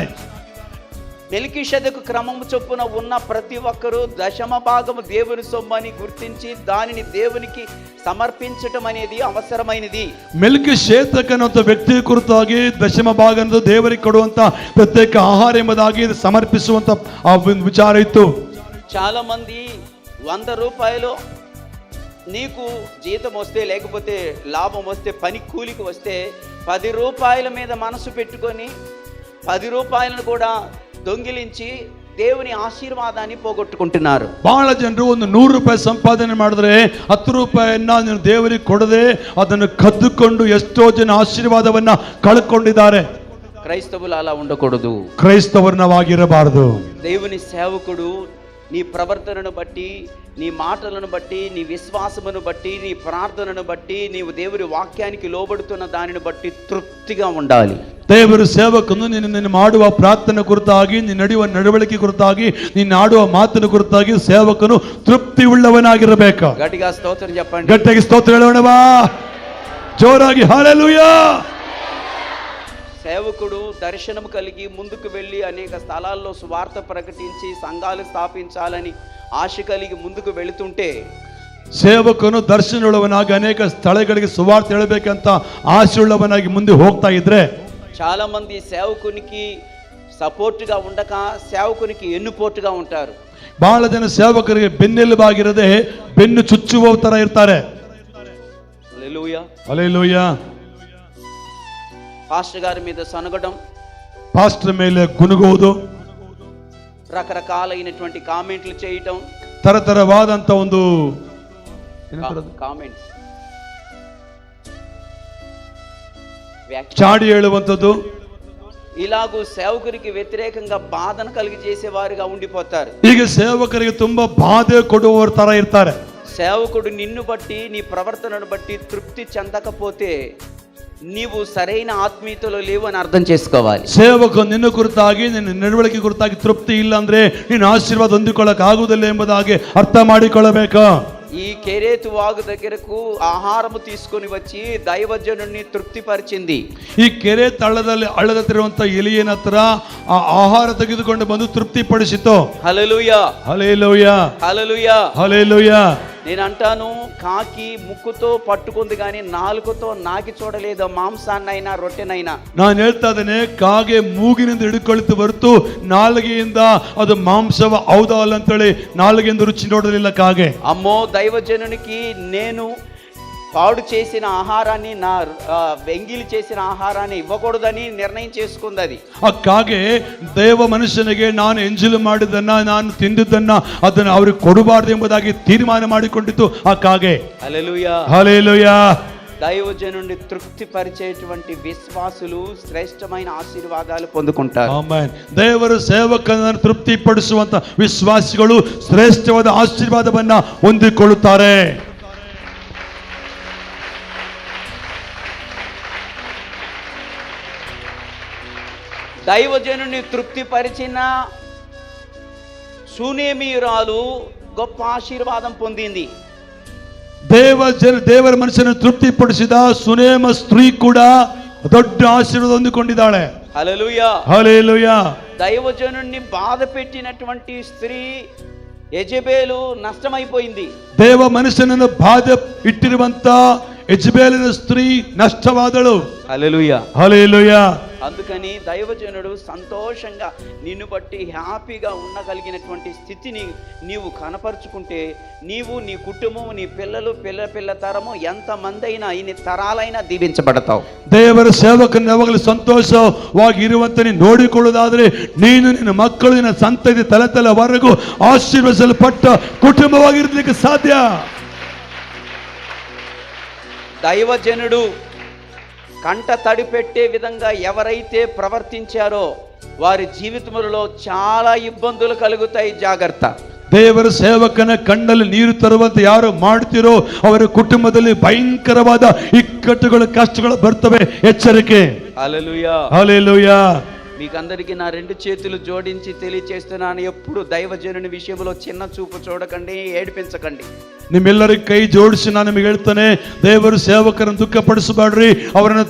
మెల్కీషెదెకు క్రమము చొప్పున ఉన్న ప్రతి ఒక్కరూ దశమ భాగము దేవుని సొమ్మని గుర్తించి దానిని దేవునికి సమర్పించటం అనేది అవసరమైనది. ಮೆಲ್ಕಿಷೇದಕನಂತ ವ್ಯಕ್ತಿ ಕುರಿತಾಗಿ ದಶಮ ಭಾಗ ದೇವರಿಗೆ ಕೊಡುವಂತ ಪ್ರತ್ಯೇಕ ಆಹಾರ ಎಂಬುದಾಗಿ ಸಮರ್ಪಿಸುವಂತ ಆ ವಿಚಾರ ಇತ್ತು. చాలా మంది 100 రూపాయలు నీకు జీతం వస్తే, లేకపోతే లాభం వస్తే, పని కూలికి వస్తే 10 రూపాయల మీద మనసు పెట్టుకొని 10 రూపాయలను కూడా దొంగిలించి దేవుని ఆశీర్వాదాన్ని పోగొట్టుకుంటున్నారు. ಬಹಳ ಜನರು ಒಂದು 100 ರೂಪಾಯಿ ಸಂಪಾದನೆ ಮಾಡಿದ್ರೆ 10 ರೂಪಾಯಿಯನ್ನ ನೀನು ದೇವರಿಗೆ ಕೊಡದೆ ಅದನ್ನು ಕದ್ದುಕೊಂಡು ಎಷ್ಟೋ ಜನ ಆಶೀರ್ವಾದವನ್ನ ಕಳ್ಕೊಂಡಿದ್ದಾರೆ. క్రైస్తవులు అలా ఉండకూడదు. ಕ್ರೈಸ್ತವರ್ಣವಾಗಿರಬಾರದು. దేవుని సేవకుడు నీ ప్రవర్తనను బట్టి, నీ మాటలను బట్టి, నీ విశ్వాసమును బట్టి, నీ ప్రార్థనను బట్టి, నీవు దేవుని వాక్యానికి లోబడుతున్న దానిని బట్టి తృప్తిగా ఉండాలి. ದೇವರ ಸೇವಕನು ನಿನ್ನ ಮಾಡುವ ಪ್ರಾರ್ಥನೆ ಕುರಿತಾಗಿ, ನೀನು ನಡೆಯುವ ನಡವಳಿಕೆ ಕುರಿತಾಗಿ, ನೀನು ಆಡುವ ಮಾತಿನ ಕುರಿತಾಗಿ ಸೇವಕನು ತೃಪ್ತಿ ಉಳ್ಳವನಾಗಿರಬೇಕು. గట్టిగా స్తోత్రం చెప్పండి. ಗಟ್ಟಿಯಾಗಿ ಸ್ತೋತ್ರ ಹೇಳೋಣವಾ, జోరాಗಿ హల్లెలూయా. సేవకుడు దర్శనం కలిగి ముందుకు వెళ్ళి అనేక స్థలాల్లో సువార్త ప్రకటించి సంఘాలు స్థాపించాలని ఆశ కలిగి ముందుకు వెళుతుంటే, ಸೇವಕನು ದರ್ಶನವುಳ್ಳವನಾಗಿ ಅನೇಕ ಸ್ಥಳಗಳಿಗೆ ಸುವಾರ್ತೆ ಹೇಳಬೇಕಂತ ಆಶೆಯುಳ್ಳವನಾಗಿ ಮುಂದೆ ಹೋಗ್ತಾ ಇದ್ರೆ, చాలా మంది సేవకునికి సపోర్ట్గా ఉండక సేవకునికి ఎన్నుపోటుగా ఉంటారు. ಬಹಳ ಜನ ಸೇವಕರಿಗೆ ಬೆನ್ನೆಲುಬಾಗಿರದೆ ಬೆನ್ನು ಚುಚ್ಚುವ ತರ ಇರ್ತಾರೆ. హల్లెలూయా. ಹಲ್ಲೆಲೂಯಾ. పాస్టర్ గారి మీద సనగడం, ಪಾಸ್ಟರ್ ಮೇಲೆ ಗುನುಗುವುದು, రకరకాలైనటువంటి కామెంట్లు చేయటం, ತರತರವಾದಂತ ಒಂದು కామెంట్స్, చాడి ಹೇಳುವಂಥದ್ದು, ఇలాగూ సేవకునికి వ్యతిరేకంగా బాధను కలిగి చేసేవారుగా ఉండిపోతారు. ಈಗ ಸೇವಕರಿಗೆ ತುಂಬಾ ಬಾಧೆ ಕೊಡುವವರ ತರ ಇರ್ತಾರೆ. సేవకుడు నిన్ను బట్టి, నీ ప్రవర్తనను బట్టి తృప్తి చెందకపోతే నీవు సరైన ఆత్మీయతలో లేవు అని అర్థం చేసుకోవాలి. ಸೇವಕ ನಿನ್ನ ಕುರಿತಾಗಿ, ನಿನ್ನ ನಡವಳಿಕೆ ಕುರಿತಾಗಿ ತೃಪ್ತಿ ಇಲ್ಲ ಅಂದ್ರೆ ನೀನು ಆಶೀರ್ವಾದ ಹೊಂದಿಕೊಳ್ಳಕ್ ಆಗುವುದಿಲ್ಲ ಎಂಬುದಾಗಿ ಅರ್ಥ ಮಾಡಿಕೊಳ್ಳಬೇಕು. ఈ కెరేతు వాగు దగ్గరకు ఆహారము తీసుకొని వచ్చి దైవజనుడిని తృప్తిపరిచింది. ಈ ಕೆರೆ ಹಳ್ಳದಲ್ಲಿರುವಂತ ಎಲಿಯನ ಹತ್ರ ಆ ಆಹಾರ ತೆಗೆದುಕೊಂಡು ಬಂದು ತೃಪ್ತಿಪಡಿಸಿತು. హల్లెలూయా. హల్లెలూయా. హల్లెలూయా. హల్లెలూయా. నేను అంటాను, కాకి ముక్కుతో పట్టుకుంది కానీ నాలుగుతో నాకి చూడలేదు మాంసాన్నైనా రొట్టెనైనా. ನಾನು ಹೇಳ್ತಾ ಇದ್ದೇನೆ, ಕಾಗೆ ಮೂಗಿನಿಂದ ಹಿಡ್ಕೊಳ್ತು ಹೊರತು ನಾಲಿಗೆಯಿಂದ ಅದು ಮಾಂಸವ ಹೌದಾ ಅಲ್ಲ ಅಂತೇಳಿ ನಾಲಿಗೆಯಿಂದ ರುಚಿ ನೋಡಲಿಲ್ಲ ಕಾಗೆ. అమ్మో, దైవజనునికి నేను పాడు చేసిన ఆహారాన్ని, నా వెంగిలి చేసిన ఆహారాన్ని ఇవ్వకూడదని నిర్ణయం చేసుకుంది అది. ಆ ಕಾಗೆ ದೇವ ಮನುಷ್ಯನಿಗೆ ನಾನು ಎಂಜಲು ಮಾಡಿದ್ದನ್ನ, ನಾನು ತಿಂದಿದ್ದನ್ನ ಅದನ್ನು ಅವ್ರಿಗೆ ಕೊಡಬಾರ್ದು ಎಂಬುದಾಗಿ ತೀರ್ಮಾನ ಮಾಡಿಕೊಂಡಿತ್ತು ಆ ಕಾಗೆ. హల్లెలూయా. హల్లెలూయా. దైవజనుడిని తృప్తిపరిచేటువంటి విశ్వాసులు శ్రేష్టమైన ఆశీర్వాదాలు పొందుకుంటారు. ಆಮೆನ್. ದೇವರ ಸೇವಕನನ್ನು ತೃಪ್ತಿಪಡಿಸುವಂತ ವಿಶ್ವಾಸಿಗಳು ಶ್ರೇಷ್ಠವಾದ ಆಶೀರ್ವಾದವನ್ನ ಹೊಂದಿಕೊಳ್ಳುತ್ತಾರೆ. దైవజనుని తృప్తిపరిచిన శూనేమీయురాలు గొప్ప ఆశీర్వాదం పొందింది. ದೇವರ ಮನುಷ್ಯನನ್ನು ತೃಪ್ತಿಪಡಿಸಿದ ಸುನೇಮ ಸ್ತ್ರೀ ಕೂಡ ದೊಡ್ಡ ಆಶೀರ್ವಾದ ಹೊಂದಿಕೊಂಡಿದ್ದಾಳೆ. హల్లెలూయా. హల్లెలూయా. దైవజనుడిని బాధ పెట్టినటువంటి స్త్రీ యెజబెలు నష్టమైపోయింది. ದೇವ ಮನುಷ್ಯನನ್ನು ಬಾಧೆ ಇಟ್ಟಿರುವಂತ ಯೆಜಬೆಲಿನ ಸ್ತ್ರೀ ನಷ್ಟವಾದಳು. హల్లెలూయా. హల్లెలూయా. అందుకని దైవజనుడు సంతోషంగా నిన్ను బట్టి హ్యాపీగా ఉండగలిగినటువంటి స్థితిని నీవు కనపరుచుకుంటే, నీవు, నీ కుటుంబం, నీ పిల్లలు, పిల్ల తరము ఎంతమంది అయినా ఇన్ని తరాలైనా దీవించబడతావు. ದೇವರ ಸೇವಕನ ಯಾವಾಗಲೂ ಸಂತೋಷವಾಗಿ ಇರುವಂತೆ ನೋಡಿಕೊಳ್ಳುವುದಾದರೆ ನೀನು, ನಿನ್ನ ಮಕ್ಕಳು, ನಿನ್ನ ಸಂತತಿ ತಲೆವರೆಗೂ ಆಶೀರ್ವದಿಸಲ್ಪಟ್ಟ ಕುಟುಂಬವಾಗಿರ್ಲಿಕ್ಕೆ ಸಾಧ್ಯ. దైవజనుడు కంట తడి పెట్టే విధంగా ఎవరైతే ప్రవర్తించారో వారి జీవితంలో చాలా ఇబ్బందులు కలుగుతాయి. జాగ్రత్త. ದೇವರ ಸೇವಕನ ಕಣ್ಣಲ್ಲಿ ನೀರು ತರುವಂತೆ ಯಾರು ಮಾಡ್ತಿರೋ ಅವರ ಕುಟುಂಬದಲ್ಲಿ ಭಯಂಕರವಾದ ಇಕ್ಕಟ್ಟುಗಳು, ಕಷ್ಟಗಳು ಬರ್ತವೆ. ಎಚ್ಚರಿಕೆ. హల్లెలూయా. హల్లెలూయా. మీకందరికీ నా రెండు చేతులు జోడించి తెలియచేస్తున్నాను, ఎప్పుడు దైవజనుని విషయంలో చిన్న చూపు చూడకండి, ఏడిపించకండి. ನಿಮ್ಮೆಲ್ಲರಿಗೆ ಕೈ ಜೋಡಿಸಿ ನಾನು ನಿಮಗೆ ಹೇಳ್ತಾನೆ, ದೇವರು ಸೇವಕರನ್ನು ದುಃಖಪಡಿಸಬೇಡ್ರಿ, ಅವರನ್ನು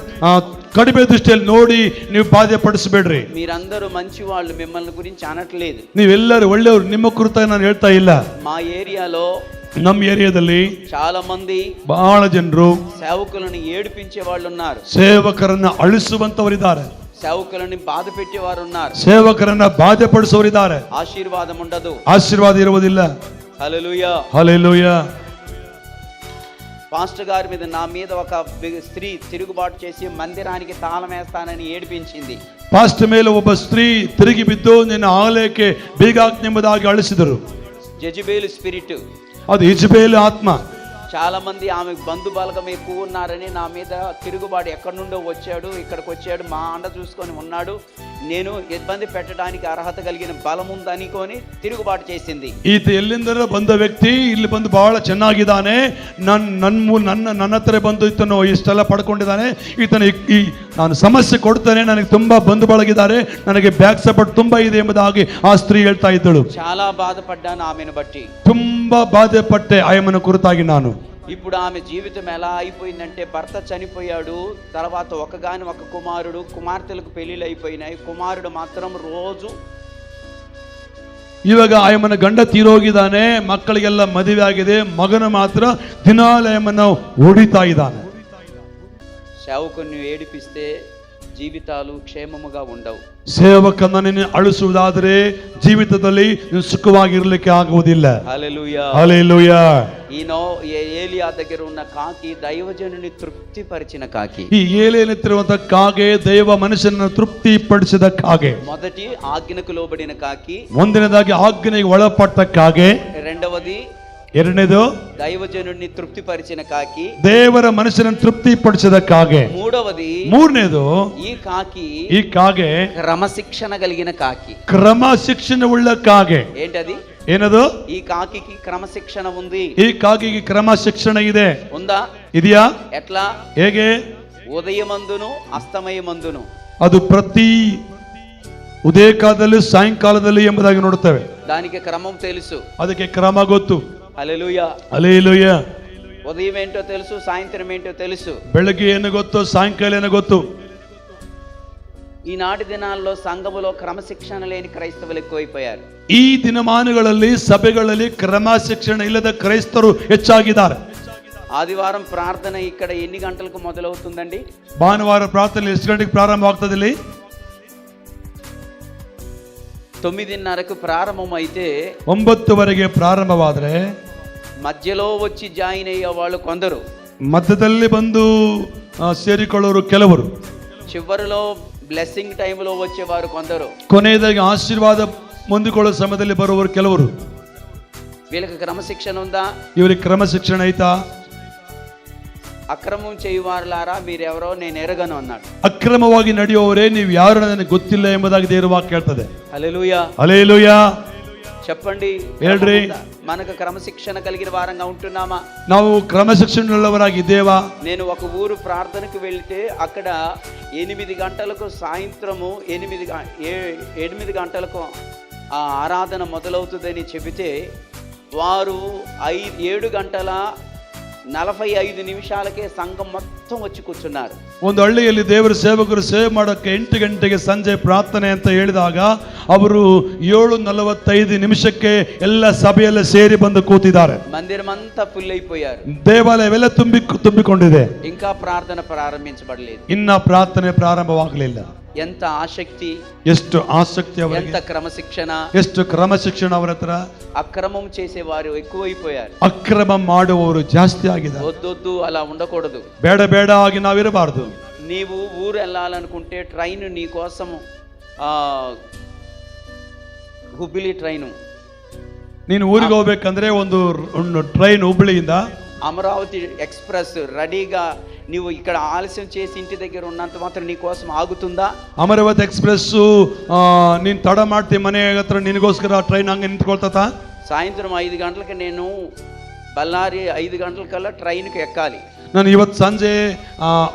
ಕಡಿಮೆ ದೃಷ್ಟಿಯಲ್ಲಿ ನೋಡಿ ನೀವು ಬಾಧೆ ಪಡಿಸಬೇಡ್ರಿ. మీరందరూ మంచి వాళ్ళు, మిమ్మల్ని గురించి అనట్లేదు. ನೀವೆಲ್ಲರೂ ಒಳ್ಳೆಯವರು, ನಿಮ್ಮ ಕುರಿತಾಗಿ ನಾನು ಹೇಳ್ತಾ ಇಲ್ಲ. మా ఏరియాలో, ನಮ್ಮ ಏರಿಯಾದಲ್ಲಿ చాలా మంది ಬಹಳ ಜನರು సేవకులను ఏడిపించే వాళ్ళు ఉన్నారు, ಸೇವಕರನ್ನ ಅಳಿಸುವಂತವರಿದ್ದಾರೆ, సేవకులని బాధ పెట్టేవారు ఉన్నారు, ಸೇವಕರನ್ನ ಬಾಧೆ ಪಡಿಸುವವರಿದ್ದಾರೆ. ఆశీర్వాదం ఉండదు, ಆಶೀರ್ವಾದ ಇರುವುದಿಲ್ಲ. హల్లెలూయా. హల్లెలూయా. పాస్టర్ గారి మీద, నా మీద ఒక స్త్రీ తిరుగుబాటు చేసి మందిరానికి తాళం వేస్తానని ఏడిపించింది. ಪಾಸ್ಟರ್ ಮೇಲೆ ಒಬ್ಬ ಸ್ತ್ರೀ ತಿರುಗಿ ಬಿದ್ದು ನಿನ್ನ ಆಲಯಕ್ಕೆ ಬೀಗ ಹಾಕ್ನೆಂಬುದಾಗಿ ಅಳಿಸಿದರು. జెజబెలు స్పిరిట్, ಅದು ಯೆಜಬೆಲ್ ಆತ್ಮ. చాలా మంది ఆమె బంధు బలగం ఎక్కువ ఉన్నారని నా మీద తిరుగుబాటు ఎక్కడి నుండో వచ్చాడు, ఇక్కడికి వచ్చాడు, మా అండ చూసుకొని ఉన్నాడు, నేను ఇబ్బంది పెట్టడానికి ಅರ್ಹತೆ కలిగిన ಬಲಂ ఉందనుకొని ತಿರುಗುబాటు చేసింది. ಈತ ಎಲ್ಲಿಂದರ ಬಂದ ವ್ಯಕ್ತಿ ಇಲ್ಲಿ ಬಂದು ಬಹಳ ಚೆನ್ನಾಗಿದ್ದಾನೆ, ನನ್ನ ಹತ್ರ ಬಂದು ಈತನು ಇಷ್ಟೆಲ್ಲ ಪಡ್ಕೊಂಡಿದ್ದಾನೆ, ಈತನ ನಾನು ಸಮಸ್ಯೆ ಕೊಡ್ತಾನೆ, ನನಗೆ ತುಂಬಾ ಬಂಧು ಬಳಗಿದ್ದಾರೆ, ನನಗೆ ಬ್ಯಾಕ್ ಸಪೋರ್ಟ್ ತುಂಬಾ ಇದೆ ಎಂಬುದಾಗಿ ಆ ಸ್ತ್ರೀ ಹೇಳ್ತಾ ಇದ್ದಳು. చాలా బాధపడ్డాను ఆమెను బట్టి, ತುಂಬಾ ಬಾಧೆ ಪಟ್ಟೆ ಆಯಮ್ಮನ ಕುರಿತಾಗಿ ನಾನು. ఇప్పుడు ఆమె జీవితం ఎలా అయిపోయిందంటే భర్త చనిపోయాడు, తర్వాత ఒకగాని ఒక కుమారుడు, కుమార్తెలకు పెళ్లిళ్ళు అయిపోయినాయి, కుమారుడు మాత్రం రోజు ಇವಾಗ ಆಯಮ್ಮನ ಗಂಡ ತೀರೋಗಿದ್ದಾನೆ, ಮಕ್ಕಳಿಗೆಲ್ಲ ಮದುವೆ ಆಗಿದೆ, ಮಗನು ಮಾತ್ರ ದಿನಾಲು ಆಯಮ್ಮನ ಹೊಡಿತಾ ಇದ್ದಾನೆ. సేవకుని ఏడిపిస్తే జీవితాలు క్షేమముగా ఉండవు. ಸೇವಕನನ್ನು ಅಳಿಸುವುದಾದರೆ ಜೀವಿತದಲ್ಲಿ ಸುಖವಾಗಿರಲಿಕ್ಕೆ ಆಗುವುದಿಲ್ಲ. హల్లెలూయా, హల్లెలూయా. ఏలియా దగ్గర ఉన్న కాకి దైవజనుని తృప్తిపరిచిన కాకి. ಈ ಏಲಿಯಲ್ಲಿರುವಂತಹ ಕಾಗೆ ದೈವ ಮನುಷ್ಯನನ್ನು ತೃಪ್ತಿಪಡಿಸಿದ ಕಾಗೆ. మొదటి ఆజ్ఞకు లోబడిన కాకి, ಮುಂದಿನದಾಗಿ ಆಜ್ಞೆಗೆ ಒಳಪಟ್ಟ ಕಾಗೆ. రెండవది ಎರಡನೇದು దైవజనుడిని తృప్తిపరిచిన కాకి, ದೇವರ ಮನುಷ್ಯನನ್ನು ತೃಪ್ತಿಪಡಿಸಿದ ಕಾಗೆ. ಮೂರನೇದು ಈ ಕಾಗೆ క్రమశిక్షణ కలిగిన కాకి. ಕ್ರಮಶಿಕ್ಷಣವುಳ್ಳ ಕಾಗೆ. ఏంటది? ಏನದು? ఈ కాకి క్రమశిక్షణ ఉంది. ಈ ಕಾಗಿಗೆ ಕ್ರಮಶಿಕ್ಷಣ ಇದೆ. ఉందా? ಇದೆಯಾ? ఎట్లా? ಹೇಗೆ? ఉదయమందును అస్తమయమందును, ಅದು ಪ್ರತಿ ಉದಯಕಾಲದಲ್ಲಿ ಸಾಯಂಕಾಲದಲ್ಲಿ ಎಂಬುದಾಗಿ ನೋಡುತ್ತೇವೆ. దానికి క్రమం తెలుసు, ಅದಕ್ಕೆ ಕ್ರಮ ಗೊತ್ತು. హల్లెలూయా, ಹಲ್ಲೆಲೂಯಾ. ఉదయం ఏంటో తెలుసు, సాయంత్రం ఏంటో తెలుసు, ಬೆಳಗ್ಗೆ ಏನು ಗೊತ್ತು, ಸಾಯಂಕಾಲ ಏನು ಗೊತ್ತು. ఈనాటి దినాల్లో సంఘములో క్రమశిక్షణ లేని క్రైస్తవులు ఎక్కువైపోయారు. ಈ ದಿನಮಾನಗಳಲ್ಲಿ ಸಭೆಗಳಲ್ಲಿ ಕ್ರಮಶಿಕ್ಷಣ ಇಲ್ಲದ ಕ್ರೈಸ್ತರು ಹೆಚ್ಚಾಗಿದ್ದಾರೆ. ఆదివారం ప్రార్థన ఇక్కడ ఎన్ని గంటలకు మొదలవుతుందండి? ಭಾನುವಾರ ಪ್ರಾರ್ಥನೆ ಎಷ್ಟು ಗಂಟೆಗೆ ಪ್ರಾರಂಭವಾಗ್ತದೆ? ಇಲ್ಲಿ 9:30కు ಪ್ರಾರಂಭం అయితే 9:00ವರೆಗೆ ಪ್ರಾರಂಭವಾದರೆ మధ్యలో వచ్చి జాయిన్ అయ్యే వాళ్ళు కొందరు, ಮಧ್ಯದಲ್ಲಿ ಬಂದು ಸೇರಿಕೊಳ್ಳೋರು ಕೆಲವರು, చివరిలో బ్లెస్సింగ్ టైంలో వచ్చేవారు కొందరు, ಕೊನೆಯದಾಗಿ ಆಶೀರ್ವಾದ ಹೊಂದಿಕೊಳ್ಳೋ ಸಮಯದಲ್ಲಿ ಬರುವವರು ಕೆಲವರು. వీళ్ళకి క్రమశిక్షణ ఉందా? ಇವರಿಗೆ ಕ್ರಮಶಿಕ್ಷಣ ಐತಾ? అక్రమం చేయువారులారా మీరెవరో నేను ఎరగను అన్నాడు. ಅಕ್ರಮವಾಗಿ ನಡೆಯುವವರೇ ನೀವು ಯಾರು ನನಗೆ ಗೊತ್ತಿಲ್ಲ ಎಂಬುದಾಗಿ ದೇವರ ವಾಕ್ಯ ಹೇಳ್ತದೆ. హల్లెలూయా, హల్లెలూయా. చెప్పండి, ಹೇಳ್ರಿ, మనకు క్రమశిక్షణ కలిగిన వారంగా ఉంటున్నామా? ನಾವು ಕ್ರಮಶಿಕ್ಷಣವುಳ್ಳವರಾಗಿದ್ದೇವಾ? నేను ఒక ఊరు ప్రార్థనకు వెళ్తే అక్కడ 8 గంటలకు సాయంత్రము 8 గంటలకు ఆ ఆరాధన మొదలవుతుందని చెబితే వారు 7:45 సంఘం మొత్తం వచ్చి కూర్చున్నారు. ಒಂದು ಹಳ್ಳಿಯಲ್ಲಿ ದೇವರ ಸೇವಕರು ಸೇವೆ ಮಾಡೋಕ್ಕೆ 8 ಗಂಟೆಗೆ ಸಂಜೆ ಪ್ರಾರ್ಥನೆ ಅಂತ ಹೇಳಿದಾಗ ಅವರು 7:45 ಎಲ್ಲ ಸಭೆಯೆಲ್ಲ ಸೇರಿ ಬಂದು ಕೂತಿದ್ದಾರೆ. మందిరమంతా ఫుల్ అయిపోయారు. ದೇವಾಲಯವೆಲ್ಲ ತುಂಬಿಕೊಂಡಿದೆ. ఇంకా ప్రార్థన ప్రారంభించబడలేదు. ಇನ್ನ ಪ್ರಾರ್ಥನೆ ಪ್ರಾರಂಭವಾಗಲಿಲ್ಲ. ఎంత ఆసక్తి, ಎಷ್ಟು ಆಸಕ್ತಿ ಅವರಿಗೆ, ఎంత ಕ್ರಮಶಿಕ್ಷಣ, ಎಷ್ಟು ಕ್ರಮಶಿಕ್ಷಣ ಅವರ ಹತ್ರ. అక్రమం చేసేవారు ఎక్కువైపోయారు. ಅಕ್ರಮ ಮಾಡುವವರು ಜಾಸ್ತಿ ಆಗಿದ್ದಾರೆ. వద్దొద్దు, అలా ఉండకూడదు. ಬೇಡ ಬೇಡ ಆಗಿ ನಾವಿರಬಾರದು. నీవు ఊరు వెళ్ళాలనుకుంటే ట్రైన్ నీ కోసం ಹುಬ್ಬಳ್ಳಿ ಟ್ರೈನು, ನೀನು ಊರಿಗೆ ಹೋಗ್ಬೇಕಂದ್ರೆ ಒಂದು ಟ್ರೈನ್ ಹುಬ್ಬಳ್ಳಿಯಿಂದ అమరావతి ఎక్స్ప్రెస్ రెడీగా, నీవు ఇక్కడ ఆలస్యం చేసి ఇంటి దగ్గర ఉన్నంత మాత్రం నీ కోసం ఆగుతుందా? ಅಮರಾವತಿ ಎಕ್ಸ್ಪ್ರೆಸ್ ನೀನು ತಡ ಮಾಡ್ತೀವಿ ಮನೆ ಹತ್ರ, ನಿನಗೋಸ್ಕರ ಟ್ರೈನ್ ಹಂಗೆ ನಿಂತ್ಕೊಳ್ತಾ? సాయంత్రం 5 గంటలకు నేను బళ్ళారి 5 గంటలకల్లా ట్రైన్కి ఎక్కాలి. ನಾನು ಇವತ್ತು ಸಂಜೆ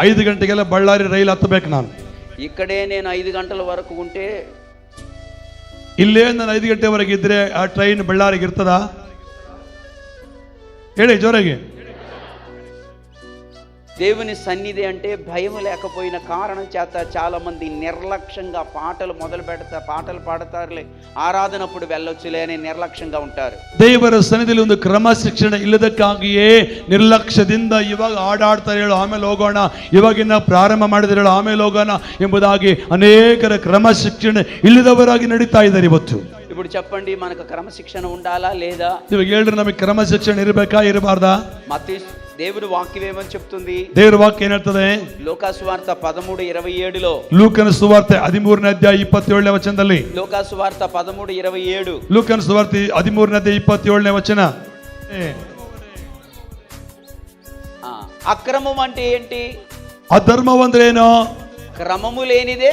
5 ಗಂಟೆಗೆಲ್ಲ ಬಳ್ಳಾರಿ ರೈಲು ಹತ್ತಬೇಕು. ನಾನು ఇక్కడే నేను 5 గంటల వరకు ఉంటే, ಇಲ್ಲೇ ನಾನು 5 ಗಂಟೆವರೆಗೆ ಇದ್ರೆ ಆ ಟ್ರೈನ್ ಬಳ್ಳಾರಿಗೆ ಇರ್ತದಾ? ಹೇಳಿ ಜೋರಾಗಿ. దేవుని సన్నిధి అంటే భయం లేకపోయిన కారణం చేత చాలా మంది నిర్లక్ష్యంగా పాటలు మొదలు పాటలు పాడతారులే, ఆరాధనప్పుడు వెళ్ళొచ్చులే అని నిర్లక్ష్యంగా ఉంటారు. ದೇವರ ಸನ್ನಿಧಿಯಲ್ಲಿ ಒಂದು ಕ್ರಮಶಿಕ್ಷಣ ಇಲ್ಲದಕ್ಕಾಗಿಯೇ ನಿರ್ಲಕ್ಷ್ಯದಿಂದ ಇವಾಗ ಆಡಾಡ್ತಾರೆ, ಹೇಳು ಆಮೇಲೆ ಹೋಗೋಣ, ಇವಾಗಿನ ಪ್ರಾರಂಭ ಮಾಡಿದ್ರೆ ಹೇಳು ಆಮೇಲೆ ಹೋಗೋಣ ಎಂಬುದಾಗಿ ಅನೇಕರ ಕ್ರಮಶಿಕ್ಷಣ ಇಲ್ಲದವರಾಗಿ ನಡೀತಾ ಇದ್ದಾರೆ ಇವತ್ತು. ఇప్పుడు చెప్పండి, మనకు క్రమశిక్షణ ఉండాలా లేదా? ಇವಾಗ ಹೇಳ್ರಿ, ನಮಗೆ ಕ್ರಮಶಿಕ್ಷಣ ಇರಬೇಕಾ ಇರಬಾರ್ದಾ? మత్తయి దేవుని వాక్యం ఏమని చెప్తుంది? ದೇವರ ವಾಕ್ಯ ಏನ್ ಹೇಳ್ತದೆ? ಲೋಕಾಸ್ ಸುವಾರ್ತ 13:27లో, ಲೂಕನ ಸುವಾರ್ತೆ 13ನೇ ಅಧ್ಯಾಯ 27ನೇ ವಚನದಲ್ಲಿ, ಲೋಕಾಸ್ ಸುವಾರ್ತ 13:27, ಲೂಕನ ಸುವಾರ್ತೆ 13ನೇ ಅಧ್ಯಾಯ 27ನೇ ವಚನ. అక్రమం అంటే ఏంటి? ಅಧರ್ಮವಂದ್ರೇನು? క్రమము లేనిదే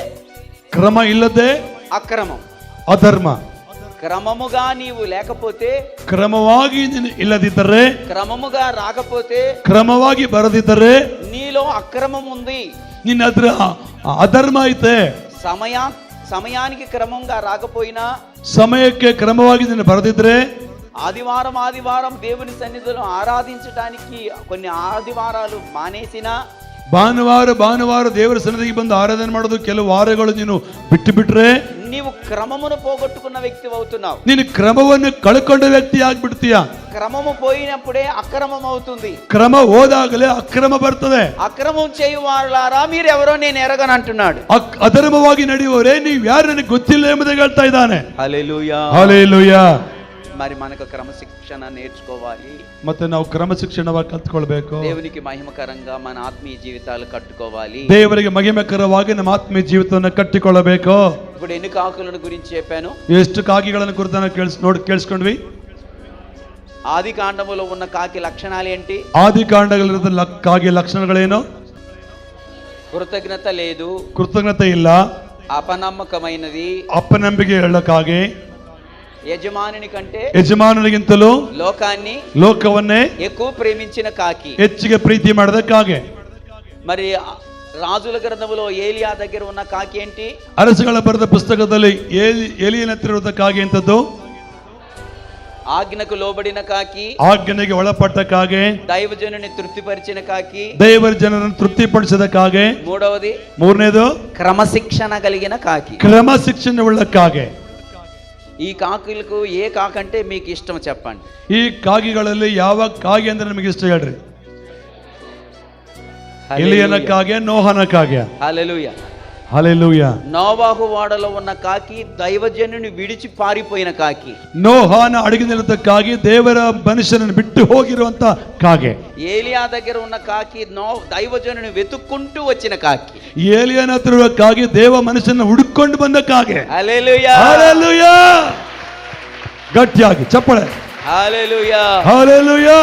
ಕ್ರಮ ಇಲ್ಲದೆ అక్రమం. ಅಧರ್ಮ. క్రమముగా నీవు లేకపోతే, ಕ್ರಮವಾಗಿ ನೀನು ಇಲ್ಲದಿದ್ದರೆ, క్రమముగా రాకపోతే ಕ್ರಮವಾಗಿ ಬರದಿದ್ದರೆ నీలో అక్రమం ఉంది. ನಿನ್ನ ಹತ್ರ ಅಧರ್ಮ ಐತೆ. సమయానికి క్రమంగా రాకపోయినా, ಸಮಯಕ್ಕೆ ಕ್ರಮವಾಗಿ ನೀನು ಬರದಿದ್ರೆ, ఆదివారం దేవుని సన్నిధిలో ఆరాధించడానికి కొన్ని ఆదివారాలు మానేసినా, ಭಾನುವಾರ ದೇವರ ಸನ್ನಿಧಿಗೆ ಬಂದು ಆರಾಧನೆ ಮಾಡೋದು ಕೆಲವು ವಾರಗಳು ನೀನು ಬಿಟ್ಟು ಬಿಟ್ರೆ నీవు క్రమమును పోగొట్టుకున్న వ్యక్తి అవుతున్నావు. ನೀನು ಕ್ರಮವನ್ನು ಕಳ್ಕೊಂಡ ವ್ಯಕ್ತಿ ಆಗ್ಬಿಡ್ತೀಯ. క్రమము పోయినప్పుడే అక్రమం అవుతుంది. ಕ್ರಮ ಹೋದಾಗಲೇ ಅಕ್ರಮ ಬರ್ತದೆ. అక్రమం చేయువారులారా మీరెవరో నేను ఎరగను అంటున్నాడు. ಅಧರ್ಮವಾಗಿ ನಡೆಯುವವರೇ ನೀವು ಯಾರು ನನಗೆ ಗೊತ್ತಿಲ್ಲ ಎಂಬುದಾಗಿ ಹೇಳ್ತಾ ಇದ್ದಾನೆ. హల్లెలూయా, ಹಲ್ಲೆಲೂಯಾ. మరి మనకు క్రమశిక్షణ నేర్చుకోవాలి. ಮತ್ತೆ ನಾವು ಕ್ರಮಶಿಕ್ಷಣವಾಗಿ ಕಲ್ತ್ಕೊಳ್ಬೇಕು. దేవునికి మహిమకరంగా మన ఆత్మీయ జీవితాలు కట్టుకోవాలి. ದೇವರಿಗೆ ಮಹಿಮೆಕರವಾಗಿ ನಮ್ಮ ಆತ್ಮೀಯ ಜೀವಿತವನ್ನು ಕಟ್ಟಿಕೊಳ್ಳಬೇಕು. ఇప్పుడు ఎన్ని కాకులను గురించి చెప్పాను? ಎಷ್ಟು ಕಾಕಿಗಳನ್ನು ಕುರಿತು ಕೇಳಿಸ್ಕೊಂಡ್ವಿ. ఆది కాండములో ఉన్న కాకి లక్షణాలు ఏంటి? ಆದಿ ಕಾಂಡಗಳಿರುವ ಕಾಗೆ ಲಕ್ಷಣಗಳೇನು? కృతజ్ఞత లేదు, ಕೃತಜ್ಞತೆ ಇಲ್ಲ, అపనమ్మకమైనది, ಅಪನಂಬಿಕೆ ಹೇಳೋ ಕಾಗೆ, యజమానుని కంటే ಯಜಮಾನನಿಗಿಂತಲೂ ಲೋಕವನ್ನೇ ఎక్కువ ప్రేమించిన కాకి, ಹೆಚ್ಚಿಗೆ ಪ್ರೀತಿ ಮಾಡಿದ ಕಾಗೆ. మరి రాజుల గ్రంథములో ఏలియా దగ్గర ఉన్న కాకి ఏంటి? ಅರಸುಗಳ ಬರೆದ ಪುಸ್ತಕದಲ್ಲಿ ಏಲಿಯನ ಹತ್ರ ಇರುವ ಕಾಗೆ ಎಂತದ್ದು? ఆజ్ఞకు లోబడిన కాకి, ಆಜ್ಞೆಗೆ ಒಳಪಟ್ಟ ಕಾಗೆ, దైవజనుని తృప్తిపరిచిన కాకి, ದೇವರ ಜನರನ್ನು ತೃಪ್ತಿಪಡಿಸಿದ ಕಾಗೆ. ಮೂರನೇದು క్రమశిక్షణ కలిగిన కాకి, ಕ್ರಮಶಿಕ್ಷಣೆ ಉಳ್ಳ ಕಾಗೆ. ఈ కాకులకు ఏ కాకంటే మీకు ఇష్టం చెప్పండి. ಈ ಕಾಗಿಗಳಲ್ಲಿ ಯಾವ ಕಾಗೆ ಅಂದ್ರೆ ನಿಮಗೆ ಇಷ್ಟ ಹೇಳ್ರಿ? ಎಲಿಯನ ಕಾಗೆ, ನೋಹನ ಕಾಗೆ? హల్లెలూయా, హల్లెలూయా. నోవాహు వాడలో ఉన్న కాకి దైవజనుని విడిచి పారిపోయిన కాకి. ನೋಹನ ಅಡಗಿನಿರುತ್ತ ಕಾಗೆ, ದೇವರ ಮನುಷ್ಯನನ್ನು ಬಿಟ್ಟು ಹೋಗಿರುವಂತ ಕಾಗೆ. ఏలియా దగ్గర ఉన్న కాకి దైవజనుని వెతుక్కుంటూ వచ్చిన కాకి. ಏಲಿಯನ ಹತ್ರ ಇರುವ ಕಾಗೆ ದೇವ ಮನುಷ್ಯನ ಹುಡುಕೊಂಡು ಬಂದ ಕಾಗೆ. హల్లెలూయా, హల్లెలూయಾ. ಗಟ್ಟಿಯಾಗಿ ಚಪ್ಪಳೆ. హల్లెలూయా, హల్లెలూయా.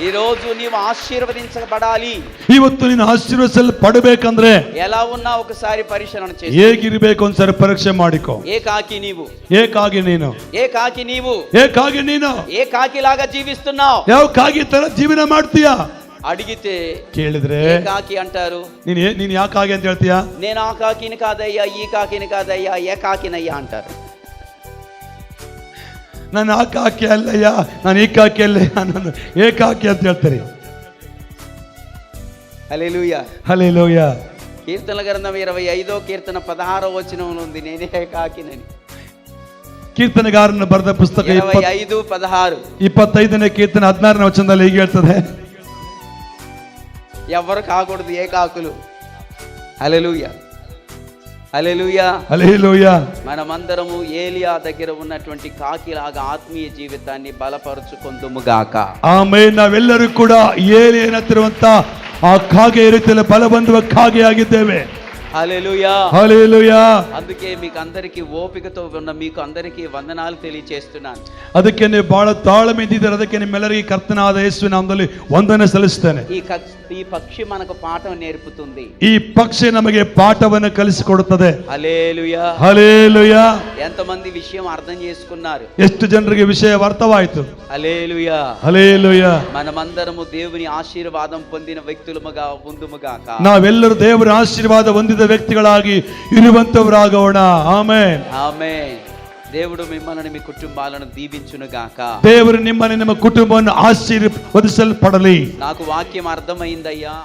ఈ రోజు నీవు ఆశీర్వదించబడాలి. ಇವತ್ತು ನೀನು ಆಶೀರ್ವದಿಸಲ್ಪಡಬೇಕಂದ್ರೆ ఎలా ఉన్నా ఒకసారి పరిశీలన చేయి. ಹೇಗಿರಬೇಕು ಒಂದ್ಸರಿ ಪರೀಕ್ಷೆ ಮಾಡಿಕೋ. ఏ కాకి నీవు? ఏ ಕಾಗೆ ನೀನು? ఏ కాకి నీవు? ఏ ಕಾಗೆ ನೀನು? ఏ కాకిలాగా జీవిస్తున్నావు? ಯಾವ ಕಾಗೆ ತರ ಜೀವನ ಮಾಡ್ತೀಯಾ? అడిగితే ಕೇಳಿದ್ರೆ ఏ కాకి అంటారు? ನೀನ್ ಯಾವ ಕಾಗೆ ಅಂತ ಹೇಳ್ತೀಯಾ? నేను ఆ కాకిని కాదయ్యా, ఈ కాకిని కాదయ్యా, ఏ కాకినయ్యా అంటారు. ನಾನು ಆ ಕಾಕಿ ಅಲ್ಲಯ್ಯ, ನಾನು ಈ ಕಾಕಿ ಅಲ್ಲಯ್ಯ, ನಾನು ಏಕಾಕಿ ಅಂತ ಹೇಳ್ತಾರೆ. హల్లెలూయా, హల్లెలూయా. కీర్తనల గ్రంథం 25వ కీర్తన 16వ వచనం ఉంది, నేనే కాకినని. ಕೀರ್ತನೆಗಾರನ ಬರೆದ ಪುಸ್ತಕ 25:16. 25ನೇ ಕೀರ್ತನೆ 16ನೇ ವಚನದಲ್ಲಿ ಹೀಗೆ ಹೇಳ್ತದೆ, ఎవరు కాకూడదు ఏ కాకులు. హల్లెలూయా, హల్లెలూయా, హల్లెలూయా. మనమందరము ఏలియా దగ్గర ఉన్నటువంటి కాకిలాగా ఆత్మీయ జీవితాన్ని బలపరుచుకొందుముగాక. ಆಮೇಲೆ ನಾವೆಲ್ಲರೂ ಕೂಡ ಏಲಿಯನ ಹತ್ತಿರುವಂತ ಆ ಕಾಗೆ ರೀತಿಯಲ್ಲಿ ಬಲ ಬಂದುವ ಕಾಗೆ ಆಗಿದ್ದೇವೆ. హల్లెలూయా, హల్లెలూయా. అందుకే మీకు అందరికీ ఓపికతో ఉన్న మీకు అందరికీ వందనాలు తెలియజేస్తున్నాను. ಅದಕ್ಕೆ ನೀವು ಬಹಳ ತಾಳ್ಮೆ ಇದ್ದಿದ್ದಾರೆ, ಅದಕ್ಕೆ ನಿಮ್ಮೆಲ್ಲರಿಗೆ ಕರ್ತನಾದ ಯೇಸುವಿನ ನಾಮದಲ್ಲಿ ವಂದನೆ ಸಲ್ಲಿಸುತ್ತೇನೆ. ఈ పక్షి మనకు పాఠం నేర్పుతుంది. ಈ ಪಕ್ಷಿ ನಮಗೆ ಪಾಠವನ್ನು ಕಲಿಸಿಕೊಡುತ್ತದೆ. హల్లెలూయా, హల్లెలూయా. ఎంతమంది విషయం అర్థం చేసుకున్నారు? ಎಷ್ಟು ಜನರಿಗೆ ವಿಷಯ ಅರ್ಥವಾಯಿತು? హల్లెలూయా, హల్లెలూయా. మనమందరము దేవుని ఆశీర్వాదం పొందిన వ్యక్తులముగా ఉందుముగాక. ನಾವೆಲ್ಲರೂ ದೇವರ ಆಶೀರ್ವಾದ ಹೊಂದಿದ ವ್ಯಕ್ತಿಗಳಾಗಿ ಇರುವಂತವರಾಗೋಣ. ಆಮೆನ್, ఆమేన్. దేవుడు మిమ్మల్ని మీ కుటుంబాలను దీవించునుగాక. ದೇವರು ನಿಮ್ಮನ್ನು ನಿಮ್ಮ ಕುಟುಂಬವನ್ನು ಆಶೀರ್ವದಿಸಲ್ಪಡಲಿ. నాకు వాక్యం అర్థమైందయ్యా.